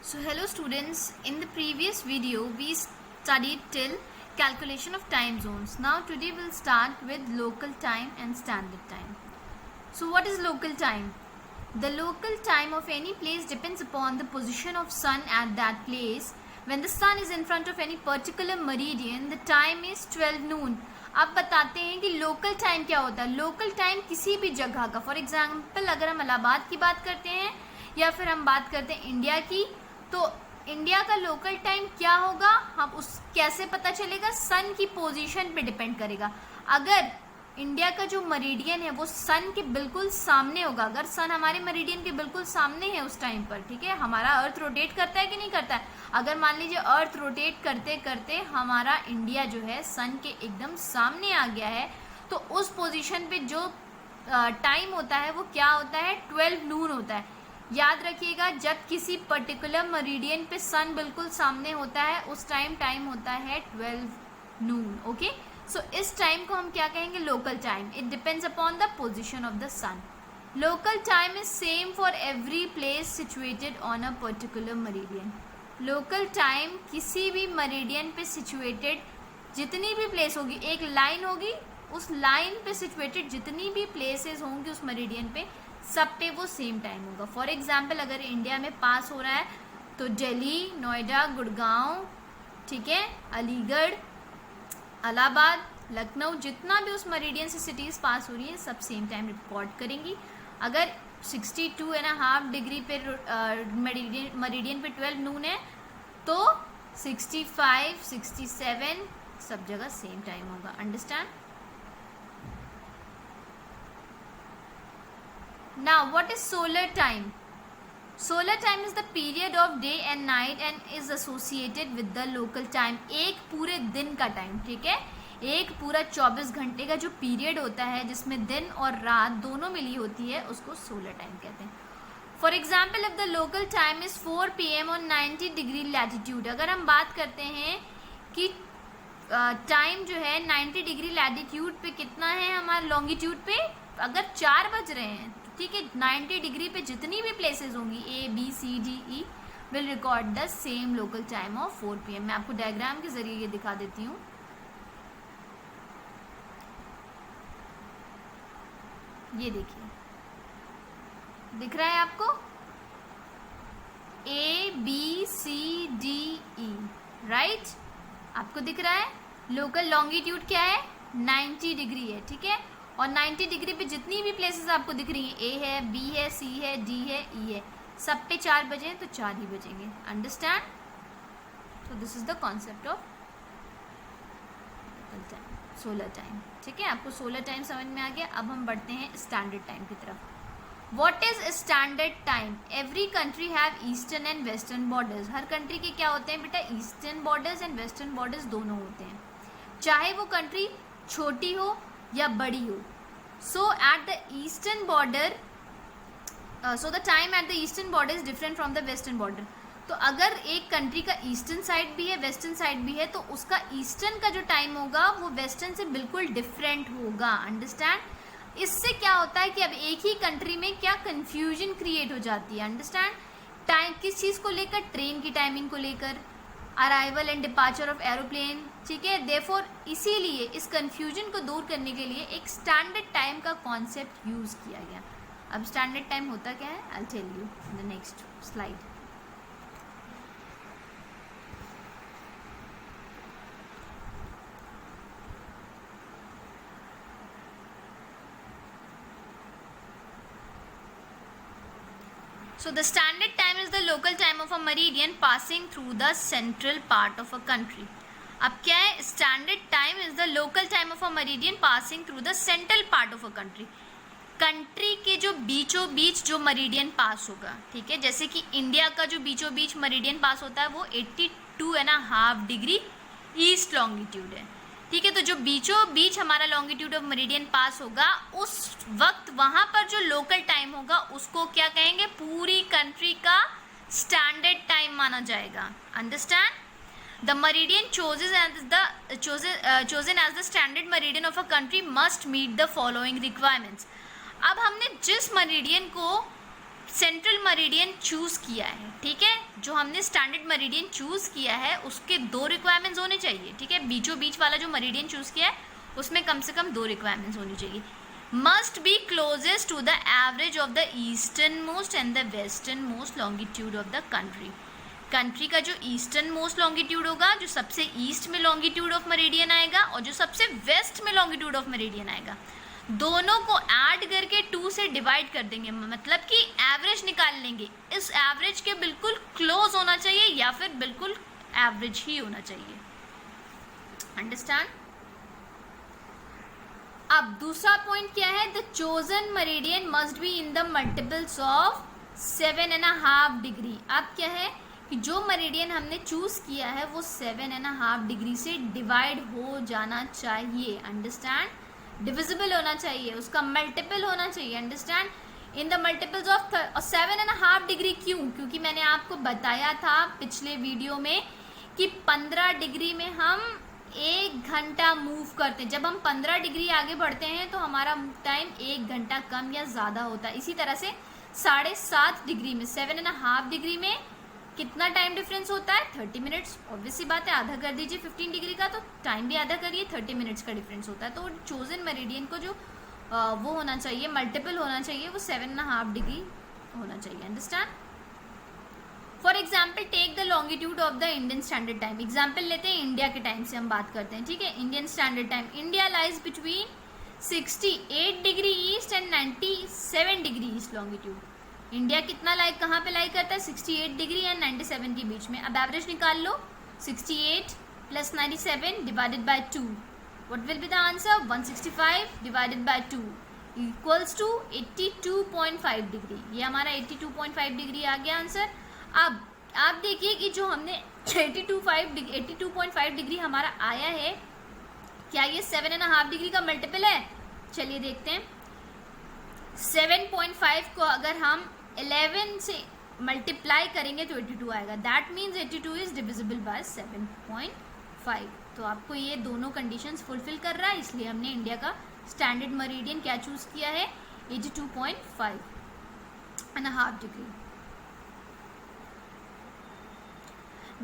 So hello students, in the previous video we studied till calculation of time zones. Now today we'll start with local time and standard time. So what is local time? The local time of any place depends upon the position of sun at that place. When the sun is in front of any particular meridian, the time is 12 noon. अब बताते हैं कि local time क्या होता है. Local time किसी भी जगह का, फॉर एग्जाम्पल अगर हम इलाहाबाद की बात करते हैं या फिर हम बात करते हैं इंडिया की, तो इंडिया का लोकल टाइम क्या होगा, हम उस कैसे पता चलेगा, सन की पोजीशन पे डिपेंड करेगा. अगर इंडिया का जो मरीडियन है वो सन के बिल्कुल सामने होगा, अगर सन हमारे मरीडियन के बिल्कुल सामने है उस टाइम पर, ठीक है, हमारा अर्थ रोटेट करता है कि नहीं करता है. अगर मान लीजिए अर्थ रोटेट करते करते हमारा इंडिया जो है सन के एकदम सामने आ गया है, तो उस पोजीशन पे जो टाइम होता है वो क्या होता है, 12 नून होता है. याद रखिएगा, जब किसी पर्टिकुलर मरीडियन पे सन बिल्कुल सामने होता है उस टाइम होता है 12 नून. ओके, सो इस टाइम को हम क्या कहेंगे, local time. It depends upon the position of the sun. Local time is same for every place situated on a particular meridian. Local time किसी भी मरीडियन पे सिचुएटेड जितनी भी प्लेस होगी, एक लाइन होगी, उस लाइन पे सिचुएटेड जितनी भी प्लेसेस होंगी उस मरीडियन पे, सब पे वो सेम टाइम होगा. फॉर एग्जाम्पल अगर इंडिया में पास हो रहा है तो दिल्ली, नोएडा, गुड़गांव, ठीक है, अलीगढ़, इलाहाबाद, लखनऊ, जितना भी उस मरीडियन से सिटीज़ पास हो रही है सब सेम टाइम रिकॉर्ड करेंगी. अगर 62.5 डिग्री पे मरीडियन पे 12 नून है तो 65, 67 सब जगह सेम टाइम होगा. Understand. Now what is solar time? Solar time is the period of day and night and is associated with the local time. एक पूरे दिन का टाइम, ठीक है, एक पूरा 24 घंटे का जो पीरियड होता है जिसमें दिन और रात दोनों मिली होती है उसको सोलर टाइम कहते हैं. For example if the local time is 4 PM on 90 degree latitude. अगर हम बात करते हैं कि टाइम जो है 90 डिग्री लैटिट्यूड पे कितना है हमारे लॉन्गिट्यूड पे, अगर 4 बज रहे हैं, ठीक है, 90 डिग्री पे जितनी भी प्लेसेस होंगी A, B, C, D, E will record the same local time of 4 PM. मैं आपको डायग्राम के जरिए ये दिखा देती हूँ. ये देखिए, दिख रहा है आपको, A, B, C, D, E, right, आपको दिख रहा है. लोकल लॉन्गिट्यूड क्या है, 90 डिग्री है, ठीक है, और 90 डिग्री पे जितनी भी प्लेसेस आपको दिख रही हैं, A है, B है, C है, D है, E है, सब पे 4 बजे तो 4 ही बजेंगे. अंडरस्टैंड. तो this is the concept of solar time. ठीक है, आपको सोलर टाइम समझ में आ गया. अब हम बढ़ते हैं स्टैंडर्ड टाइम की तरफ. What is standard time? Every country have eastern and western borders. Her country के क्या होते हैं बेटा, eastern borders and western borders दोनों होते हैं, चाहे वो कंट्री छोटी हो या बड़ी हो. So at the eastern border, so the time at the eastern border is different from the western border. तो अगर एक कंट्री का ईस्टर्न साइड भी है, वेस्टर्न साइड भी है, तो उसका ईस्टर्न का जो टाइम होगा वो वेस्टर्न से बिल्कुल डिफरेंट होगा. अंडरस्टैंड. इससे क्या होता है कि अब एक ही कंट्री में क्या कंफ्यूजन क्रिएट हो जाती है. अंडरस्टैंड. टाइम किस चीज़ को लेकर, ट्रेन की टाइमिंग को लेकर, arrival and departure of aeroplane, ठीक है. देयरफॉर इसीलिए इस कंफ्यूजन को दूर करने के लिए एक स्टैंडर्ड टाइम का कॉन्सेप्ट यूज किया गया. अब स्टैंडर्ड टाइम होता क्या है, I tell you in the next slide. So the standard time is the local time of a meridian passing through the central part of a country. अब क्या है, standard time is the local time of a meridian passing through the central part of a country. Country के जो बीचों बीच जो मरीडियन पास होगा, ठीक है, जैसे कि इंडिया का जो बीचों बीच मरीडियन पास होता है वो 82.5 डिग्री ईस्ट लॉन्गिट्यूड है, ठीक है. तो जो बीचों बीच हमारा लॉन्गिट्यूड ऑफ मेरिडियन पास होगा उस वक्त वहां पर जो लोकल टाइम होगा उसको क्या कहेंगे, पूरी कंट्री का स्टैंडर्ड टाइम माना जाएगा. Understand. The meridian chosen as the standard meridian of a country must meet the following requirements. अब हमने जिस मरीडियन को सेंट्रल मरीडियन चूज किया है, ठीक है, जो हमने स्टैंडर्ड मेरिडियन चूज किया है उसके 2 रिक्वायरमेंट्स होने चाहिए, ठीक है। बीचों बीच वाला जो मेरिडियन चूज किया है उसमें कम से कम 2 रिक्वायरमेंट्स होनी चाहिए। Must be closest to the average of the eastern most and the western most longitude of the country का जो ईस्टर्न मोस्ट लॉन्गिट्यूड होगा, जो सबसे ईस्ट में लॉन्गिट्यूड ऑफ मेरिडियन आएगा, और जो सबसे वेस्ट में लॉन्गिट्यूड ऑफ मेरिडियन आएगा, दोनों को ऐड करके 2 से डिवाइड कर देंगे, मतलब कि एवरेज निकाल लेंगे। इस एवरेज के बिल्कुल क्लोज होना चाहिए या फिर बिल्कुल एवरेज ही होना चाहिए। अंडरस्टैंड? अब दूसरा पॉइंट क्या है? The chosen meridian must be in the multiples of 7.5 degree. अब क्या है कि जो मेरिडियन हमने चूज किया है वो 7.5 डिग्री से डिवाइड हो जाना चाहिए। अंडरस्टैंड? डिविजिबल होना चाहिए, उसका मल्टीपल होना चाहिए। Understand? In the multiples of 7.5 degree. क्यों? क्योंकि मैंने आपको बताया था पिछले वीडियो में कि 15 डिग्री में हम 1 घंटा मूव करते हैं। जब हम 15 डिग्री आगे बढ़ते हैं तो हमारा मूव टाइम 1 घंटा कम या ज़्यादा होता है। इसी तरह से 7.5 डिग्री में 7.5 डिग्री में कितना टाइम डिफरेंस होता है? 30 मिनट्स। ऑब्वियसली बात है, आधा कर दीजिए 15 डिग्री का, तो टाइम भी आधा करिए, 30 मिनट्स का डिफरेंस होता है। तो चोजन मेरिडियन को जो वो होना चाहिए, मल्टीपल होना चाहिए, वो 7.5 डिग्री होना चाहिए। Understand? For example take the longitude of the Indian standard time. Example लेते हैं, इंडिया के टाइम से हम बात करते हैं, ठीक है। Indian standard time, India lies between 68 degree east and 97 degree east longitude. India कितना लाइक कहाँ पे लाइक करता है? 68 डिग्री एंड 97 के बीच में। अब एवरेज निकाल लो, 68 plus 97 divided by 2, what will be the answer? 165 divided by 2 equals to 82.5 degree. ये हमारा 82.5 डिग्री आ गया आंसर। अब आप देखिए कि जो हमने 82.5 डिग्री हमारा आया है, क्या ये 7.5 डिग्री का मल्टीपल है? चलिए देखते हैं। 7.5 को अगर हम 11 से मल्टीप्लाई करेंगे तो 82 आएगा। That means 82 is divisible by 7.5। तो आपको ये दोनों कंडीशंस फुलफिल कर रहा है, इसलिए हमने इंडिया का स्टैंडर्ड मेरिडियन क्या चूज किया है? 82.5 degree.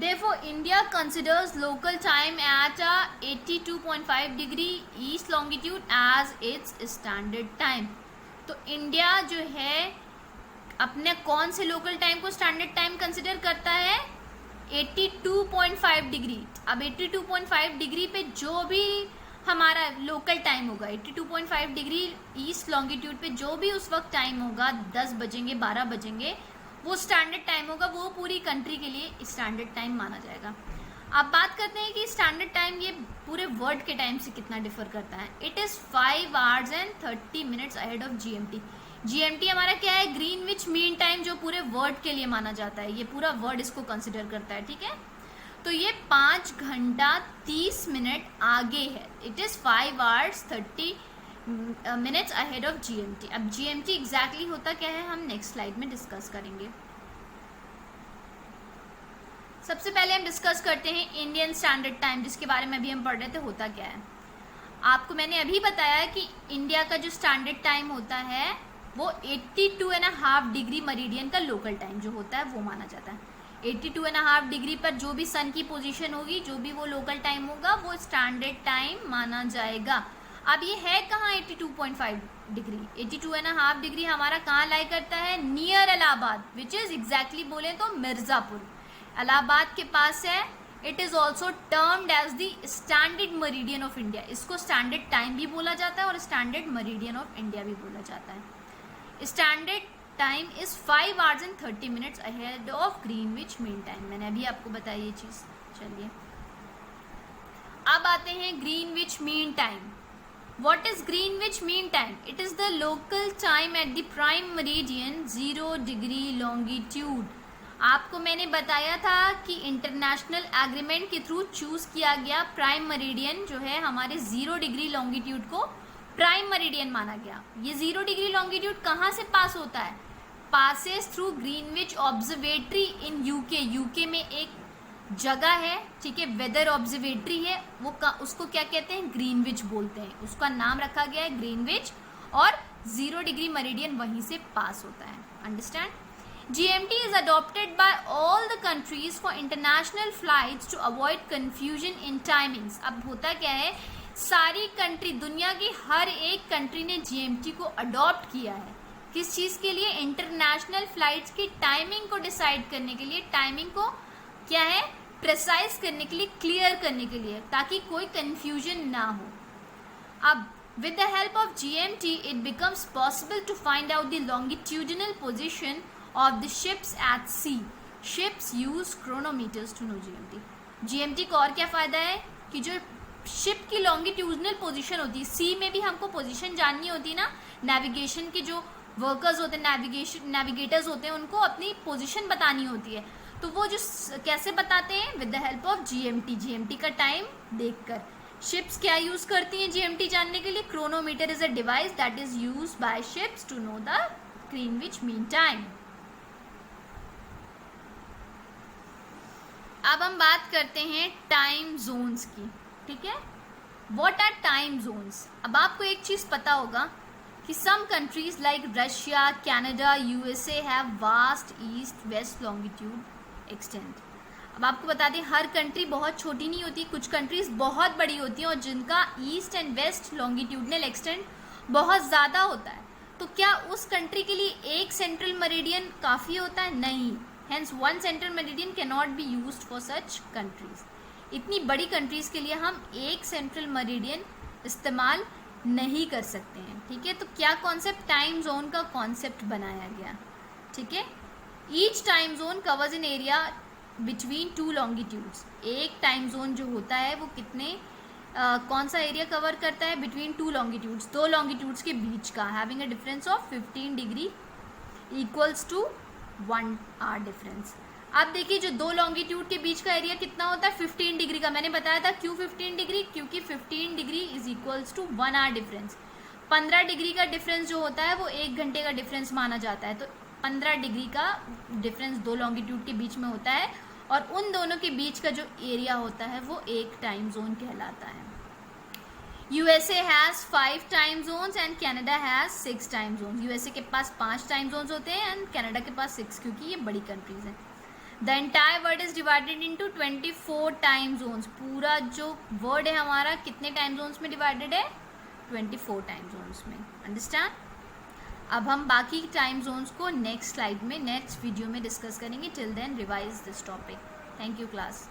Therefore, India considers local time at 82.5 degree east longitude as its standard time. तो इंडिया जो है अपने कौन से लोकल टाइम को स्टैंडर्ड टाइम कंसिडर करता है? 82.5 डिग्री। अब 82.5 डिग्री पे जो भी हमारा लोकल टाइम होगा, 82.5 डिग्री ईस्ट लॉन्गिट्यूड पे जो भी उस वक्त टाइम होगा, 10 बजेंगे 12 बजेंगे, वो स्टैंडर्ड टाइम होगा, वो पूरी कंट्री के लिए स्टैंडर्ड टाइम माना जाएगा। अब बात करते हैं कि स्टैंडर्ड टाइम ये पूरे वर्ल्ड के टाइम से कितना डिफर करता है। It is 5 hours and 30 minutes ahead of GMT। GMT हमारा क्या है? ग्रीनविच मीन टाइम, जो पूरे वर्ल्ड के लिए माना जाता है। ये पूरा वर्ल्ड इसको कंसिडर करता है, ठीक है। तो ये 5 घंटा 30 मिनट आगे है। It is 5 hours 30 minutes ahead of GMT। अब GMT एग्जैक्टली होता क्या है हम नेक्स्ट स्लाइड में डिस्कस करेंगे। सबसे पहले हम डिस्कस करते हैं इंडियन स्टैंडर्ड टाइम, जिसके बारे में अभी हम पढ़ रहे थे होता क्या है। आपको मैंने अभी बताया कि इंडिया का जो स्टैंडर्ड टाइम होता है वो 82.5 डिग्री मेरिडियन का लोकल टाइम जो होता है वो माना जाता है। 82.5 डिग्री पर जो भी सन की पोजीशन होगी, जो भी वो लोकल टाइम होगा, वो स्टैंडर्ड टाइम माना जाएगा। अब ये है कहाँ 82.5 डिग्री? 82.5 डिग्री हमारा कहाँ लाई करता है? Near Allahabad, which is exactly बोले तो मिर्जापुर, इलाहाबाद के पास है। It is also termed as the standard meridian of India. इसको स्टैंडर्ड टाइम भी बोला जाता है और स्टैंडर्ड मेरिडियन ऑफ इंडिया भी बोला जाता है। Standard time is 5 hours and 30 minutes ahead of Greenwich mean time. मैंने अभी आपको बताया ये चीज। चलिए अब आते हैं Greenwich mean time. What is Greenwich Mean Time? It is the local time at the prime meridian 0 degree longitude। आपको मैंने बताया था कि इंटरनेशनल एग्रीमेंट के थ्रू चूज किया गया प्राइम मेरिडियन जो है हमारे 0 डिग्री लॉन्गिट्यूड को प्राइम मेरिडियन माना गया। ये 0 डिग्री लॉन्गिट्यूड कहाँ से पास होता है? Passes through Greenwich observatory in UK. UK में एक जगह है, ठीक है, वेदर ऑब्जर्वेटरी है, वो उसको क्या कहते हैं? ग्रीनविच बोलते हैं। उसका नाम रखा गया है ग्रीनविच और 0 डिग्री मेरिडियन वहीं से पास होता है। Understand? GMT is adopted by all the countries for international flights to avoid confusion in timings. अब होता क्या है, सारी कंट्री, दुनिया की हर एक कंट्री ने GMT को अडॉप्ट किया है. किस चीज़ के लिए? इंटरनेशनल फ्लाइट्स की टाइमिंग को डिसाइड करने के लिए, टाइमिंग को क्या है, प्रिसाइज करने के लिए, क्लियर करने के लिए, ताकि कोई कंफ्यूजन ना हो. अब with the help of GMT it becomes possible to find out the longitudinal position of the ships at sea. Ships use chronometers to know GMT. GMT का और क्या फ़ायदा है कि जो शिप की लॉन्गिट्यूडनल पोजीशन होती है, सी में भी हमको पोजीशन जाननी होती है ना, नेविगेशन के जो वर्कर्स होते हैं, नेविगेटर्स होते हैं, उनको अपनी पोजीशन बतानी होती है. तो वो जो कैसे बताते हैं? With the help of GMT. GMT का टाइम देखकर. शिप्स क्या यूज करती हैं GMT जानने के लिए? Chronometer is a device that is used by ships to know the Greenwich mean time. अब हम बात करते हैं टाइम जोन्स की. ठीक है, व्हाट आर टाइम जोन्स? अब आपको एक चीज पता होगा कि some countries like Russia, Canada, USA have vast east west longitude extent. अब आपको बता दें, हर कंट्री बहुत छोटी नहीं होती, कुछ कंट्रीज बहुत बड़ी होती हैं और जिनका east and west longitudinal extent बहुत ज़्यादा होता है. तो क्या उस कंट्री के लिए एक सेंट्रल मेरिडियन काफ़ी होता है? नहीं. Hence one central meridian can not be used for such countries. इतनी बड़ी कंट्रीज के लिए हम एक सेंट्रल मेरिडियन इस्तेमाल नहीं कर सकते हैं. ठीक है, तो क्या कॉन्सेप्ट? टाइम जोन का कॉन्सेप्ट बनाया गया. ठीक है, each time zone covers an area between two longitudes. एक टाइम जोन जो होता है वो कितने कौन सा एरिया कवर करता है? बिटवीन टू लॉन्गिट्यूड्स, दो लॉन्गिट्यूड्स के बीच का, having a difference of 15 degree equals to 1 hour difference. अब देखिए, जो दो लॉन्गिट्यूड के बीच का एरिया कितना होता है? 15 डिग्री का. मैंने बताया था क्यों 15 डिग्री? क्योंकि 15 degree is equals to 1 hour difference. 15 degree का डिफरेंस जो होता है वो 1 घंटे का डिफरेंस माना जाता है. तो 15 डिग्री का डिफरेंस दो लॉन्गिट्यूड के बीच में होता है और उन दोनों के बीच का जो एरिया होता है वो एक टाइम जोन कहलाता है. USA has 5 time zones and Canada has 6 time zones. USA के पास 5 टाइम जोन्स होते हैं एंड कनाडा के पास 6, क्योंकि ये बड़ी कंट्रीज हैं. The entire world is divided into 24 time zones. पूरा जो वर्ल्ड है हमारा कितने टाइम जोन्स में डिवाइडेड है? 24 टाइम जोन्स में. अंडरस्टैंड? अब हम बाकी टाइम जोन्स को नेक्स्ट स्लाइड में, नेक्स्ट वीडियो में डिस्कस करेंगे. Till then revise this topic. Thank you class.